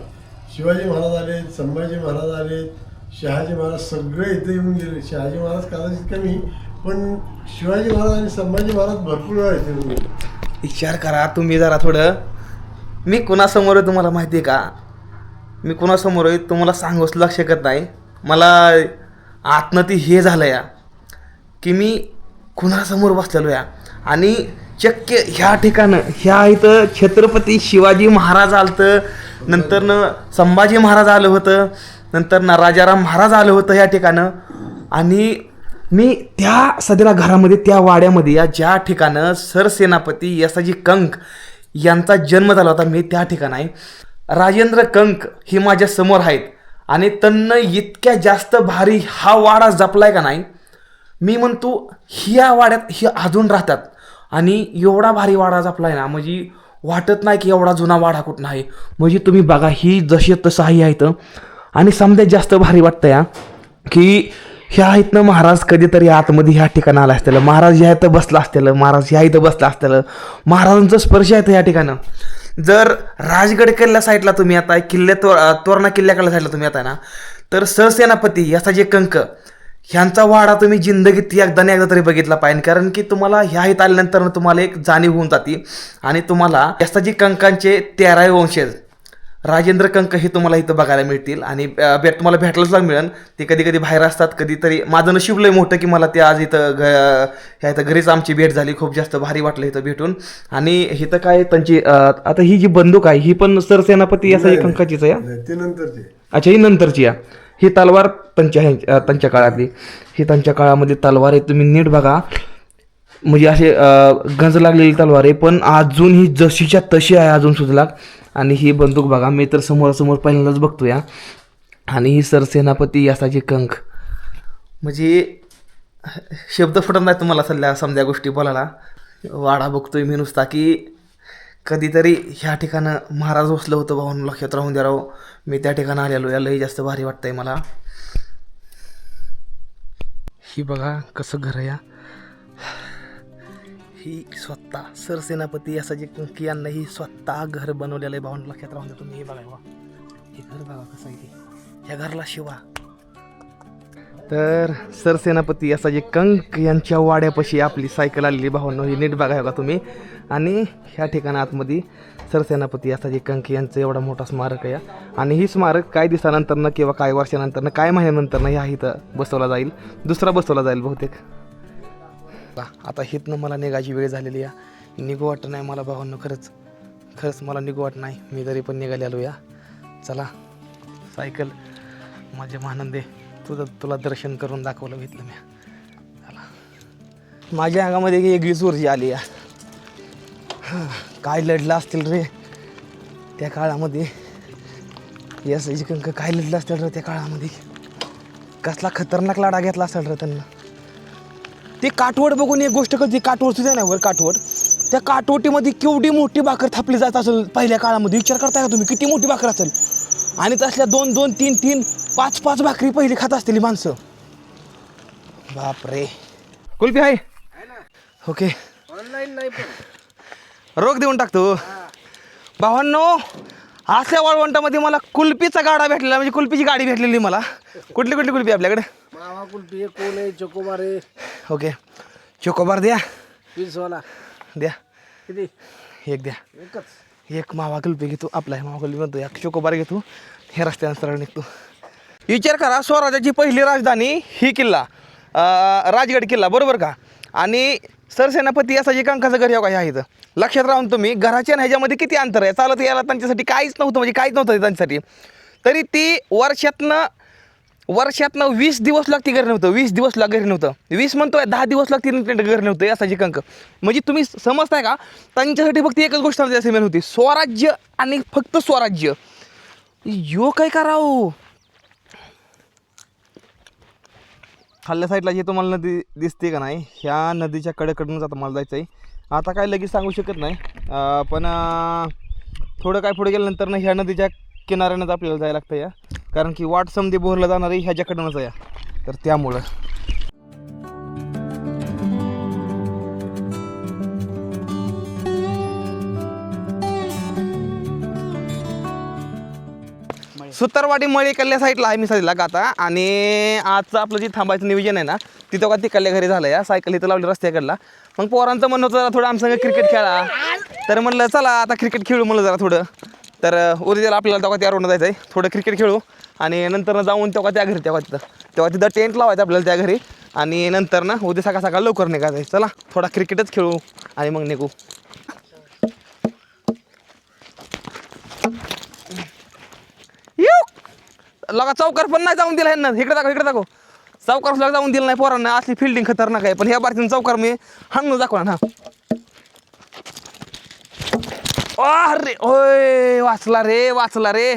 शिवाजी महाराज आले, संभाजी महाराज आले, शहाजी महाराज सगळे इथे येऊन गेले. शहाजी महाराज कदाचित कमी, पण शिवाजी महाराज आणि संभाजी महाराज भरपूर वेळा इथे येऊन गेले. विचार करा तुम्ही जरा थोडं. मी कुणासमोर आहे तुम्हाला माहिती आहे का? मी कुणासमोर आहे तुम्हाला सांगूच लक्ष शकत नाही. मला आतनं ती हे झालं या की मी कुणासमोर बसलेलो या. आणि चक्क ह्या ठिकाणं ह्या इथं छत्रपती शिवाजी महाराज आलतं, नंतर संभाजी महाराज आलं होतं, नंतर राजाराम महाराज आलं होतं ह्या ठिकाणं. आणि मी त्या सध्याला घरामध्ये त्या वाड्यामध्ये या ज्या ठिकाणं सरसेनापती यसाजी कंक यांचा जन्म झाला होता मी त्या ठिकाण आहे. राजेंद्र कंक हे माझ्या समोर आहेत आणि त्यांना इतक्या जास्त भारी हा वाडा जपलाय का नाही. मी म्हणतो ह्या वाड्यात हे अजून राहतात आणि एवढा भारी वाडा जपलाय ना, म्हणजे वाटत नाही की एवढा जुना वाडा कुठं आहे. म्हणजे तुम्ही बघा ही जशी तसं ही आहेत. आणि समजा जास्त भारी वाटतं या की ह्या इथनं महाराज कधीतरी आतमध्ये ह्या ठिकाणं आला असतील, महाराज ह्या इथं बसला असतील, महाराज ह्या इथं बसला असतील, महाराजांचा स्पर्श आहे ह्या ठिकाणं. जर राजगड किल्ल्या साईडला तुम्ही आता तोरणा किल्ल्याकडल्या साईडला तुम्ही आता ना, तर सरसेनापती यसाजी कंक ह्यांचा वाडा तुम्ही जिंदगीत एकदा तरी बघितला पाहिजे. कारण की तुम्हाला ह्या इथं आल्यानंतर तुम्हाला एक जाणीव होऊन जाते. आणि तुम्हाला यसाजी कंकांचे 13 वंशज राजेंद्र कंक हे तुम्हाला इथं बघायला मिळतील आणि तुम्हाला भेटायलाच मिळेल. ते कधी कधी बाहेर असतात, कधीतरी माझं नशीब लय मोठं की मला ते आज इथं ह्या इथं घरीच आमची भेट झाली. खूप जास्त भारी वाटलं इथं भेटून. आणि इथं काय त्यांची आता ही जी बंदूक आहे ही पण सरसेनापती असा कंकाचीच आहे. ते नंतरचे. अच्छा, ही नंतरची आहे. ही तलवार त्यांच्या काळातली, ही त्यांच्या काळामध्ये तलवार आहे. तुम्ही नीट बघा, म्हणजे असे गंज लागलेली तलवार आहे, पण अजून ही जशीच्या तशी आहे अजून सुद्धा. आणि ही बंदूक बघा, मी तर समोरासमोर पहिल्यांदाच बघतो या. आणि ही सरसेनापती यासाची कंक, म्हणजे शब्द फुटत नाही तुम्हाला समजा गोष्टी बोलायला. वाडा बघतोय मी नुसता की कधीतरी ह्या ठिकाणं महाराज बसलं होतं भाऊन, लक्षात राहून द्या राव. मी त्या ठिकाणी आलेलो, यालाही जास्त भारी वाटतंय मला. ही बघा कसं घर आहे. ही स्वतः सरसेनापती यासाची कंकी यांना ही स्वतः घर बनवलेलं आहे भाऊन, लक्षात राहून द्या तुम्ही. हे बघा, हे घर बघा कसं आहे ते, ह्या घरला शिवा. तर सरसेनापती यासाची कंक यांच्या वाड्यापाशी आपली सायकल आलेली भावांनो, ही नीट बघा तुम्ही. आणि ह्या ठिकाणी आतमध्ये सरसेनापती यासाची कंक यांचं एवढा मोठा स्मारक आहे. आणि ही स्मारक काही दिवसानंतरनं किंवा काही वर्षानंतरनं, काही महिन्यानंतरनं ह्या इथं बसवला जाईल, दुसरा बसवला जाईल बहुतेक. आता हितनं मला निघायची वेळ झालेली आहे. निघू वाटत नाही मला भावांनो, खरंच मला निघू वाटत नाही. मी तरी पण निघाले आलो या. चला, सायकल माझ्या आनंद आहे. तुला दर्शन करून दाखवलं घेतलं मी. चला, माझ्या अंगामध्ये एक वेगळीच ऊर्जा आली या. काय लढलं असतील रे त्या काळामध्ये, यासाची कंक काय लढलं असतील रे त्या काळामध्ये. कसला खतरनाक लढा घेतला असेल रे त्यांना. ते काठवड बघून एक गोष्ट कळते, काठवड सुद्धा नाही वर काठवड, त्या काठवटीमध्ये केवढी मोठी भाकर थापली जात असेल पहिल्या काळामध्ये. विचार करताय का तुम्ही किती मोठी भाकर असेल. आणि तसल्या 2-2, 3-3, 5-5 भाकरी पहिली खात असतील माणसं. बापरे. कुल्फी आहे ओके, ऑनलाईन नाही पण रोख देऊन टाकतो भावांनो. असल्या वाळवंटामध्ये मला कुल्फीचा गाडा भेटलेला, म्हणजे कुल्फीची गाडी भेटलेली मला. कुठली कुल्फी आपल्याकडे? मावा कुल्फी, कोण आहे, चोकोबार आहे. ओके, चोकोबार द्या, 20 वाला द्या किती? एक द्या. एकच. एक मावा कुल्फी घेतो, आपला आहे मावा कुल्फी म्हणतो. एक चोकोबार घेतो, हे रस्त्यानं सरळ निघतो. विचार करा, स्वराज्याची पहिली राजधानी ही किल्ला, राजगड किल्ला, बरोबर का? आणि सरसेनापती यासाची कंकाचं घर का ह्या इथं. लक्षात राहून तुम्ही, घराच्या ह्याच्यामध्ये किती अंतर आहे. चालत यायला त्यांच्यासाठी काहीच नव्हतं, म्हणजे काहीच नव्हतं त्यांच्यासाठी. तरी ती वर्षातनं 20 दिवस लागते घरी नव्हतं. 20 दिवस घरी नव्हतं. 20 म्हणतोय, 10 दिवस लागते घरी नव्हतं यासाची कंक. म्हणजे तुम्ही समजताय का, त्यांच्यासाठी फक्त एकच गोष्ट मेन होती, स्वराज्य आणि फक्त स्वराज्य. यो काय करावं. खाल्ल्या साईडला जे तुम्हाला नदी दिसते का नाही, ह्या नदीच्या कडेकडूनच आता मला जायचं आहे. आता काय लगेच सांगू शकत नाही, पण थोडं काय पुढे गेल्यानंतर ना ह्या नदीच्या किनाऱ्यानंच आपल्याला जायला लागतं या. कारण की वाट समधी बोरला जाणार आहे ह्याच्याकडूनच या, तर त्यामुळं. सुतारवाडी मळी कल्ल्या साईडला आहे मी सध्याला का आता. आणि आजचं आपलं जे थांबायचं नियोजन आहे ना, तिथं का तिकडल्या घरी झालं या. सायकल इथं लावली रस्त्याकडला. मग पोरांचं म्हणणं होतं थोडं आमचं क्रिकेट खेळा, तर म्हणलं चला आता क्रिकेट खेळू म्हणलं जरा थोडं. तर उद्याला आपल्याला तेव्हा त्या रोडनं जायचं आहे, थोडं क्रिकेट खेळू. आणि नंतर जाऊन तेव्हा त्या घरी तेव्हा तिथं टेंट लावायचं आपल्याला त्या घरी. आणि नंतर ना उद्या सकाळ सकाळ लवकर निघायचं आहे. चला थोडा क्रिकेटच खेळू आणि मग निघू. लगा चौकार पण नाही जाऊन दिला ह्यांना. इकडे दाखव चौकार सुद्धा जाऊन दिलं नाही पोरांना. असली फिल्डिंग खतरनाक आहे. पण ह्या बारतीनं चौकार मी हाणून दाखवणार ना. अरे ओय, वाचला रे.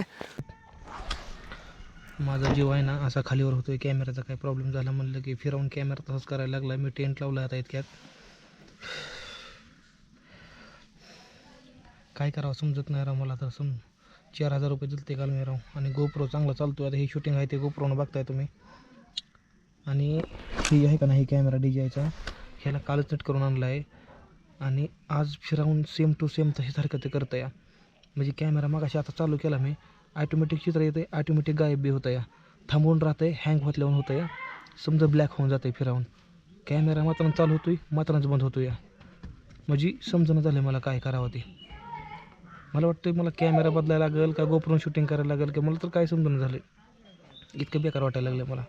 माझा जीव आहे ना असा खालीवर होतोय. कॅमेराचा काय प्रॉब्लेम झाला म्हणलं की फिरवून कॅमेरा तसंच करायला लागला. मी टेंट लावला आता इतक्यात. काय करावं समजत नाही राव मला. तर 4,000 रुपये दिलते काल मी राव. आणि गोप्रो चांगला चालतो. आता ही शूटिंग आहे ते गोप्रोनं बघताय तुम्ही. आणि ही आहे का नाही कॅमेरा DJIचा, ह्याला कालच सेट करून आणला आहे. आणि आज फिरवून सेम टू सेम तशासारखं ते करतं या. म्हणजे कॅमेरा मगाशी आता चालू केला मी, ॲटोमॅटिक चित्र येतं आहे, ॲटोमॅटिक गायब बी होतं या. थांबवून राहतं आहे, हँग होतल्यावर होतं या. समजा ब्लॅक होऊन जातं आहे फिरवून. कॅमेरा मात्रानं चालू होतो आहे, मात्रांच बंद होतो या. म्हणजे समजणं झालं मला काय करावं ते. मला वाटतं मला कॅमेरा बदलायला लागेल का गोप्रो शूटिंग करायला लागेल की मला तर काय समजून झालं इतकं बेकार वाटायला लागलं मला.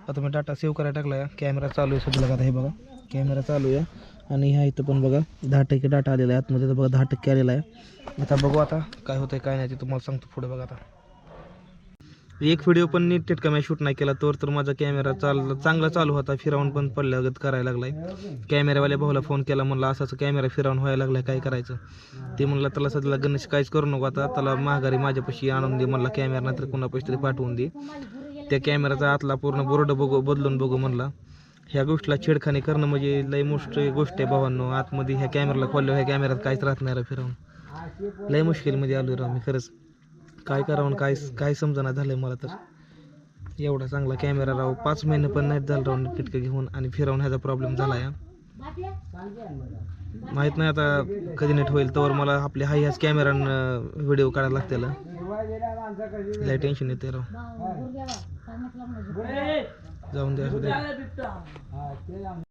आता मी डाटा सेव्ह करायला टाकला आहे. कॅमेरा चालू आहे सध्या आता हे बघा कॅमेरा चालू आहे आणि ह्या इथं पण बघा 10% डाटा आलेला आहे आतमध्ये तर बघा 10% आलेला आहे. आता बघू आता काय होतं काय नाही ते तुम्हाला सांगतो पुढे बघा. आता एक व्हिडिओ पण नीट तितका मी शूट नाही केला तर माझा कॅमेरा चांगला चालू होता फिरवून पण पडल्यागत करायला लागलाय. कॅमेरावाल्या भाऊला फोन केला म्हणलं असं कॅमेरा फिरवून व्हायला लागलाय काय करायचं. ते म्हणलं त्याला सध्याला गणेश काहीच करू नको आता त्याला माघारी माझ्यापाशी आणून दे म्हणला कॅमेरा नंतर कुणापाशी तरी पाठवून दे. त्या कॅमेराचा आतला पूर्ण बोर्ड बदलून बघू म्हणला. ह्या गोष्टीला छेडखानी करणं म्हणजे लई मोठी गोष्ट आहे भावांनो. आतमध्ये ह्या कॅमेराला खोलल्यावर ह्या कॅमेऱ्यात काहीच राहत नाही फिरवून. लई मुश्किलमध्ये आलो राव मी खरंच. काय करावं काय समजना झालंय मला तर. एवढा चांगला कॅमेरा राव 5 महिने पण नाही झालं राव किटकं घेऊन आणि फिरवून ह्याचा प्रॉब्लेम झाला या माहीत नाही आता कधी नीट होईल. तर मला आपल्या ह्याच कॅमेरानं व्हिडिओ काढायला लागतील. लय टेन्शन येते राव. जाऊन द्या.